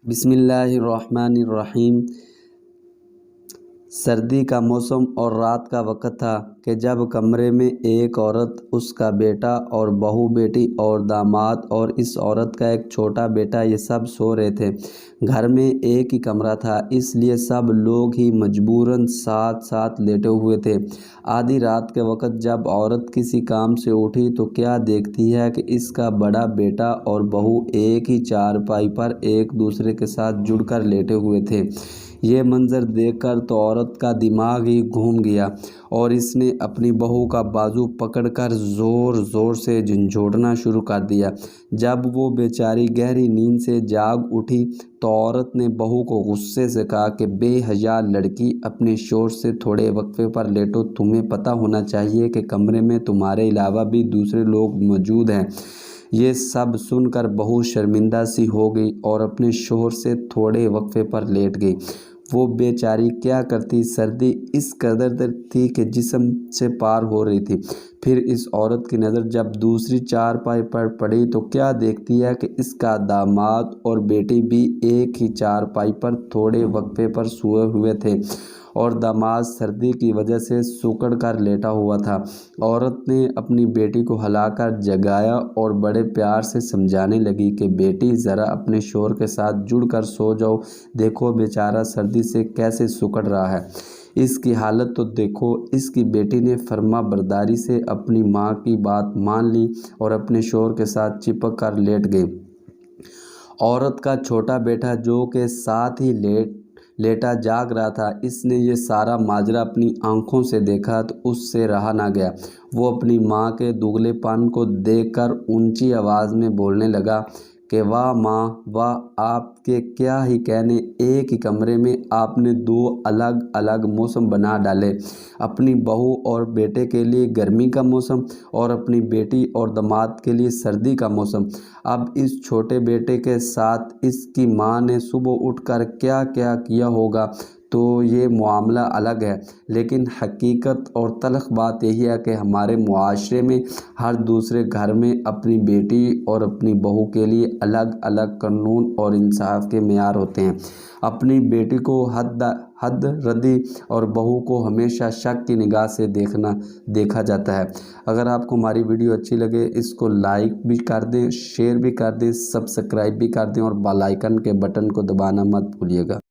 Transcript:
بسم اللہ الرحمن الرحیم۔ سردی کا موسم اور رات کا وقت تھا کہ جب کمرے میں ایک عورت، اس کا بیٹا اور بہو بیٹی اور داماد اور اس عورت کا ایک چھوٹا بیٹا یہ سب سو رہے تھے۔ گھر میں ایک ہی کمرہ تھا، اس لیے سب لوگ ہی مجبوراً ساتھ ساتھ لیٹے ہوئے تھے۔ آدھی رات کے وقت جب عورت کسی کام سے اٹھی تو کیا دیکھتی ہے کہ اس کا بڑا بیٹا اور بہو ایک ہی چارپائی پر ایک دوسرے کے ساتھ جڑ کر لیٹے ہوئے تھے۔ یہ منظر دیکھ کر تو عورت کا دماغ ہی گھوم گیا اور اس نے اپنی بہو کا بازو پکڑ کر زور زور سے جھنجھوڑنا شروع کر دیا۔ جب وہ بیچاری گہری نیند سے جاگ اٹھی تو عورت نے بہو کو غصے سے کہا کہ بے حیا لڑکی، اپنے شوہر سے تھوڑے وقفے پر لیٹو، تمہیں پتہ ہونا چاہیے کہ کمرے میں تمہارے علاوہ بھی دوسرے لوگ موجود ہیں۔ یہ سب سن کر بہو شرمندہ سی ہو گئی اور اپنے شوہر سے تھوڑے وقفے پر لیٹ گئی۔ وہ بیچاری کیا کرتی، سردی اس قدر تھی کہ جسم سے پار ہو رہی تھی۔ پھر اس عورت کی نظر جب دوسری چارپائی پر پڑی تو کیا دیکھتی ہے کہ اس کا داماد اور بیٹی بھی ایک ہی چارپائی پر تھوڑے وقفے پر سوئے ہوئے تھے اور داماد سردی کی وجہ سے سکڑ کر لیٹا ہوا تھا۔ عورت نے اپنی بیٹی کو ہلا کر جگایا اور بڑے پیار سے سمجھانے لگی کہ بیٹی، ذرا اپنے شوہر کے ساتھ جڑ کر سو جاؤ، دیکھو بیچارہ سردی سے کیسے سکڑ رہا ہے، اس کی حالت تو دیکھو۔ اس کی بیٹی نے فرما برداری سے اپنی ماں کی بات مان لی اور اپنے شوہر کے ساتھ چپک کر لیٹ گئی۔ عورت کا چھوٹا بیٹا جو کہ ساتھ ہی لیٹا جاگ رہا تھا، اس نے یہ سارا ماجرا اپنی آنکھوں سے دیکھا تو اس سے رہا نہ گیا۔ وہ اپنی ماں کے دگلے پن کو دیکھ کر اونچی آواز میں بولنے لگا کہ واہ ماں واہ، آپ کے کیا ہی کہنے، ایک ہی کمرے میں آپ نے دو الگ الگ موسم بنا ڈالے، اپنی بہو اور بیٹے کے لیے گرمی کا موسم اور اپنی بیٹی اور داماد کے لیے سردی کا موسم۔ اب اس چھوٹے بیٹے کے ساتھ اس کی ماں نے صبح اٹھ کر کیا کیا کیا ہوگا تو یہ معاملہ الگ ہے، لیکن حقیقت اور تلخ بات یہی ہے کہ ہمارے معاشرے میں ہر دوسرے گھر میں اپنی بیٹی اور اپنی بہو کے لیے الگ الگ قانون اور انصاف کے معیار ہوتے ہیں۔ اپنی بیٹی کو حد ردی اور بہو کو ہمیشہ شک کی نگاہ سے دیکھا جاتا ہے۔ اگر آپ کو ہماری ویڈیو اچھی لگے، اس کو لائک بھی کر دیں، شیئر بھی کر دیں، سبسکرائب بھی کر دیں اور بیل آئیکن کے بٹن کو دبانا مت بھولیے گا۔